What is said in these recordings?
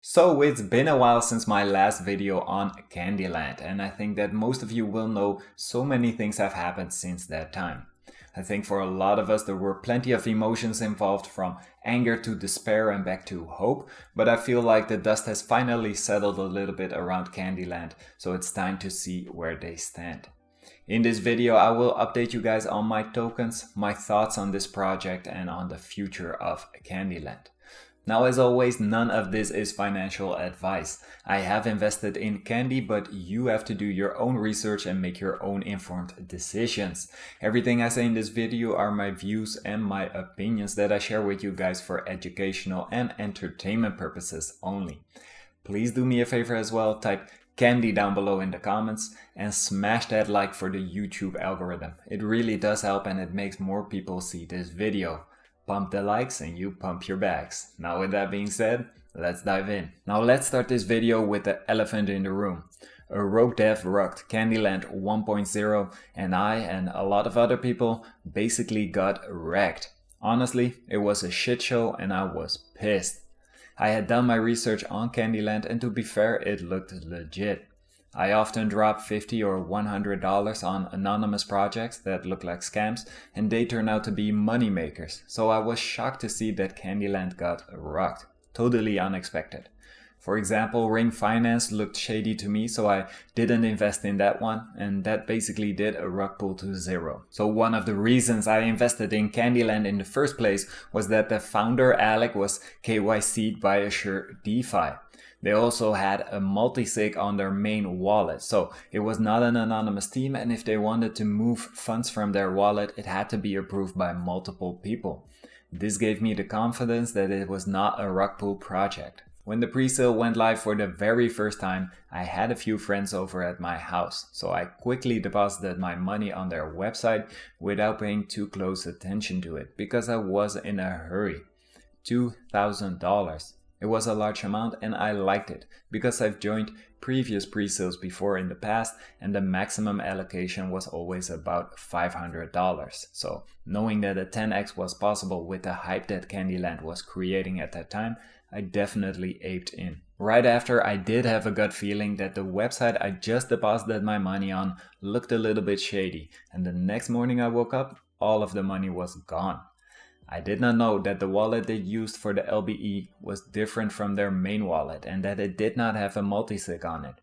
So it's been a while since my last video on Kandyland, and I think that most of you will know so many things have happened since that time. I think for a lot of us there were plenty of emotions involved, from anger to despair and back to hope, but I feel like the dust has finally settled a little bit around Kandyland, so it's time to see where they stand. In this video I will update you guys on my tokens, my thoughts on this project and on the future of Kandyland. Now, as always, none of this is financial advice. I have invested in Kandy, but you have to do your own research and make your own informed decisions. Everything I say in this video are my views and my opinions that I share with you guys for educational and entertainment purposes only. Please do me a favor as well, type Kandy down below in the comments and smash that like for the YouTube algorithm. It really does help and it makes more people see this video. Pump the likes and you pump your bags. Now with that being said, let's dive in. Now let's start this video with the elephant in the room. A rogue dev rocked Kandyland 1.0 and I and a lot of other people basically got wrecked. Honestly, it was a shit show and I was pissed. I had done my research on Kandyland and to be fair, it looked legit. I often drop $50 or $100 on anonymous projects that look like scams and they turn out to be money makers, so I was shocked to see that Kandyland got rocked. Totally unexpected. For example, Ring Finance looked shady to me, so I didn't invest in that one, and that basically did a rug pull to zero. So one of the reasons I invested in Kandyland in the first place was that the founder Alec was KYC'd by Assure DeFi. They also had a multi-sig on their main wallet, so it was not an anonymous team, and if they wanted to move funds from their wallet, it had to be approved by multiple people. This gave me the confidence that it was not a rug pull project. When the pre-sale went live for the very first time, I had a few friends over at my house, so I quickly deposited my money on their website without paying too close attention to it, because I was in a hurry. $2,000. It was a large amount and I liked it because I've joined previous pre-sales before in the past and the maximum allocation was always about $500. So knowing that a 10x was possible with the hype that Kandyland was creating at that time, I definitely aped in. Right after, I did have a gut feeling that the website I just deposited my money on looked a little bit shady, and the next morning I woke up, all of the money was gone. I did not know that the wallet they used for the LBE was different from their main wallet and that it did not have a multisig on it.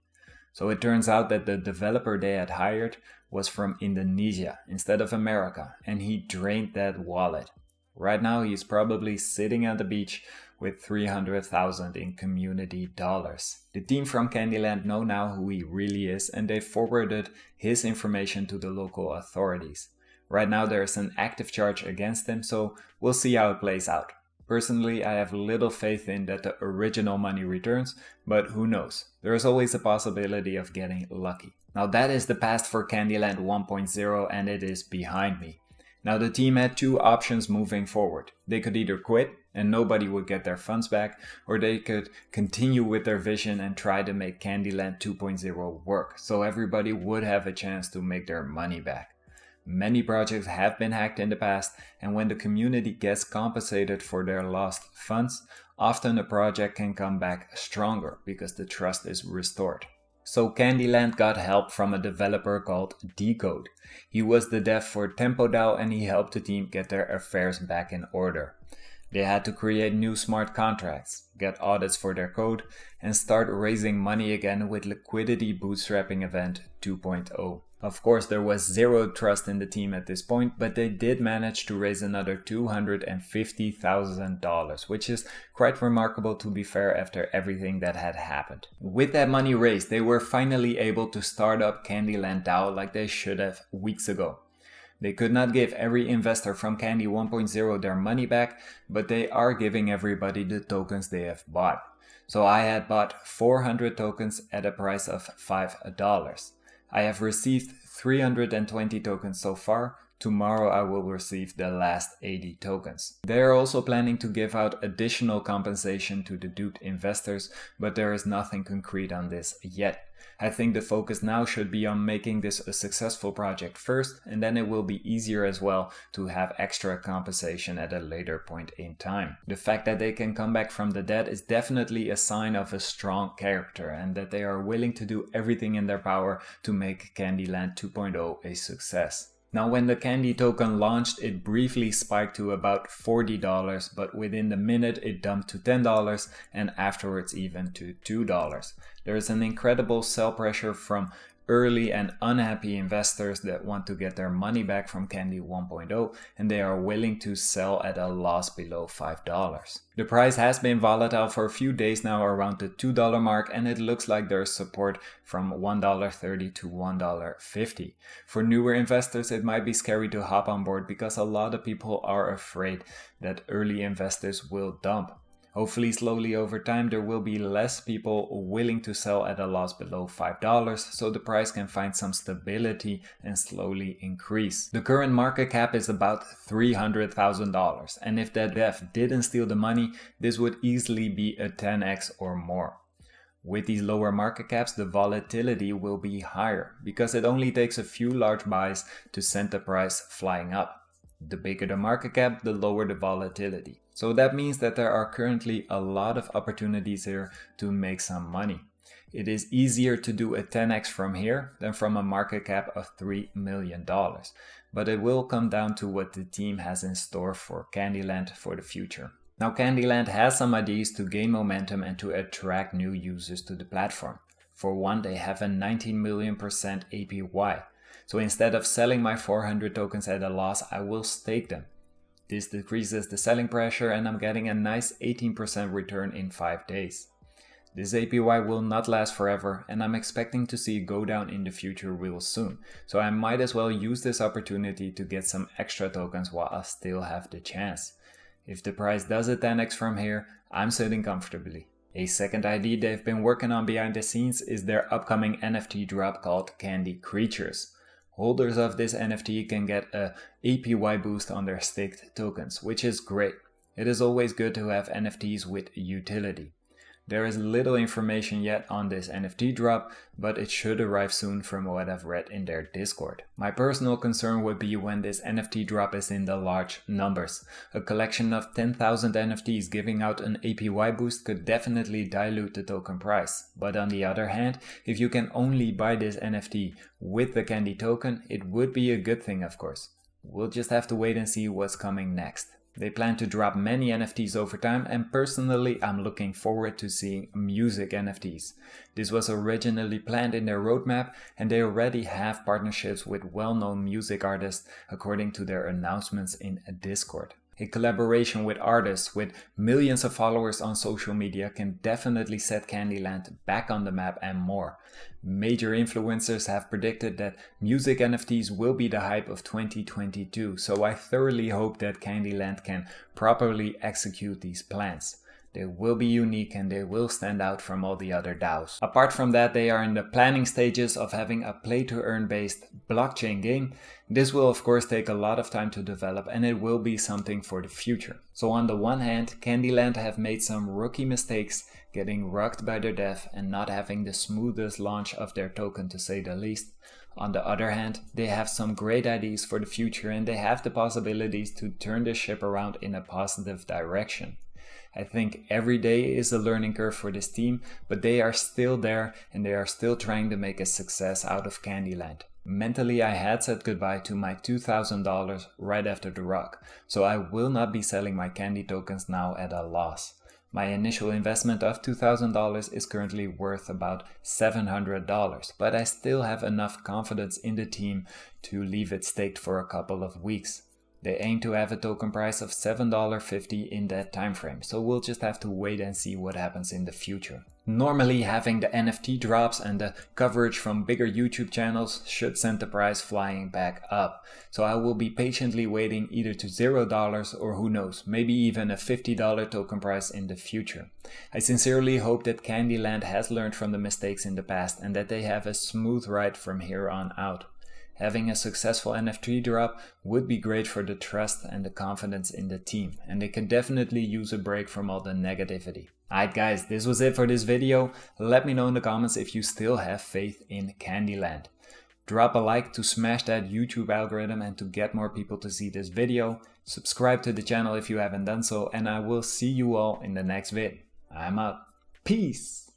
So it turns out that the developer they had hired was from Indonesia instead of America, and he drained that wallet. Right now he's probably sitting at the beach with $300,000 in community dollars. The team from Kandyland know now who he really is and they forwarded his information to the local authorities. Right now there is an active charge against him, so we'll see how it plays out. Personally, I have little faith in that the original money returns, but who knows? There is always a possibility of getting lucky. Now that is the past for Kandyland 1.0 and it is behind me. Now the team had two options moving forward. They could either quit and nobody would get their funds back, or they could continue with their vision and try to make Kandyland 2.0 work, so everybody would have a chance to make their money back. Many projects have been hacked in the past, and when the community gets compensated for their lost funds, often a project can come back stronger because the trust is restored. So Kandyland got help from a developer called Decode. He was the dev for Tempo Dao and he helped the team get their affairs back in order. They had to create new smart contracts, get audits for their code, and start raising money again with Liquidity Bootstrapping Event 2.0. Of course, there was zero trust in the team at this point, but they did manage to raise another $250,000, which is quite remarkable to be fair after everything that had happened. With that money raised, they were finally able to start up Kandyland Dao like they should have weeks ago. They could not give every investor from Kandy 1.0 their money back, but they are giving everybody the tokens they have bought. So I had bought 400 tokens at a price of $5. I have received 320 tokens so far, tomorrow I will receive the last 80 tokens. They are also planning to give out additional compensation to the duped investors, but there is nothing concrete on this yet. I think the focus now should be on making this a successful project first, and then it will be easier as well to have extra compensation at a later point in time. The fact that they can come back from the dead is definitely a sign of a strong character, and that they are willing to do everything in their power to make Kandyland 2.0 a success. Now, when the Kandy token launched, it briefly spiked to about $40, but within the minute it dumped to $10 and afterwards even to $2. There is an incredible sell pressure from early and unhappy investors that want to get their money back from Kandy 1.0, and they are willing to sell at a loss below $5. The price has been volatile for a few days now around the $2 mark, and it looks like there's support from $1.30 to $1.50. For newer investors, it might be scary to hop on board because a lot of people are afraid that early investors will dump. Hopefully slowly over time there will be less people willing to sell at a loss below $5, so the price can find some stability and slowly increase. The current market cap is about $300,000, and if that dev didn't steal the money, this would easily be a 10x or more. With these lower market caps, the volatility will be higher, because it only takes a few large buys to send the price flying up. The bigger the market cap, the lower the volatility. So that means that there are currently a lot of opportunities here to make some money. It is easier to do a 10x from here than from a market cap of $3 million. But it will come down to what the team has in store for Kandyland for the future. Now, Kandyland has some ideas to gain momentum and to attract new users to the platform. For one, they have a 19 million % APY. So instead of selling my 400 tokens at a loss, I will stake them. This decreases the selling pressure and I'm getting a nice 18% return in 5 days. This APY will not last forever and I'm expecting to see it go down in the future real soon. So I might as well use this opportunity to get some extra tokens while I still have the chance. If the price does a 10x from here, I'm sitting comfortably. A second idea they've been working on behind the scenes is their upcoming NFT drop called Kandy Creatures. Holders of this NFT can get a APY boost on their staked tokens, which is great. It is always good to have NFTs with utility. There is little information yet on this NFT drop, but it should arrive soon from what I've read in their Discord. My personal concern would be when this NFT drop is in the large numbers. A collection of 10,000 NFTs giving out an APY boost could definitely dilute the token price. But on the other hand, if you can only buy this NFT with the Kandy token, it would be a good thing, of course. We'll just have to wait and see what's coming next. They plan to drop many NFTs over time, and personally I'm looking forward to seeing music NFTs. This was originally planned in their roadmap and they already have partnerships with well-known music artists according to their announcements in Discord. A collaboration with artists with millions of followers on social media can definitely set Kandyland back on the map and more. Major influencers have predicted that music NFTs will be the hype of 2022, so I thoroughly hope that Kandyland can properly execute these plans. They will be unique and they will stand out from all the other DAOs. Apart from that, they are in the planning stages of having a play-to-earn based blockchain game. This will of course take a lot of time to develop and it will be something for the future. So on the one hand, Kandyland have made some rookie mistakes, getting rugged by their dev and not having the smoothest launch of their token to say the least. On the other hand, they have some great ideas for the future and they have the possibilities to turn the ship around in a positive direction. I think every day is a learning curve for this team, but they are still there and they are still trying to make a success out of Kandyland. Mentally, I had said goodbye to my $2,000 right after the rock, so I will not be selling my Kandy tokens now at a loss. My initial investment of $2,000 is currently worth about $700, but I still have enough confidence in the team to leave it staked for a couple of weeks. They aim to have a token price of $7.50 in that time frame, so we'll just have to wait and see what happens in the future. Normally having the NFT drops and the coverage from bigger YouTube channels should send the price flying back up. So I will be patiently waiting either to $0 or who knows, maybe even a $50 token price in the future. I sincerely hope that Kandyland has learned from the mistakes in the past and that they have a smooth ride from here on out. Having a successful NFT drop would be great for the trust and the confidence in the team, and they can definitely use a break from all the negativity. Alright guys, this was it for this video. Let me know in the comments if you still have faith in Kandyland. Drop a like to smash that YouTube algorithm and to get more people to see this video. Subscribe to the channel if you haven't done so, and I will see you all in the next vid. I'm out. Peace!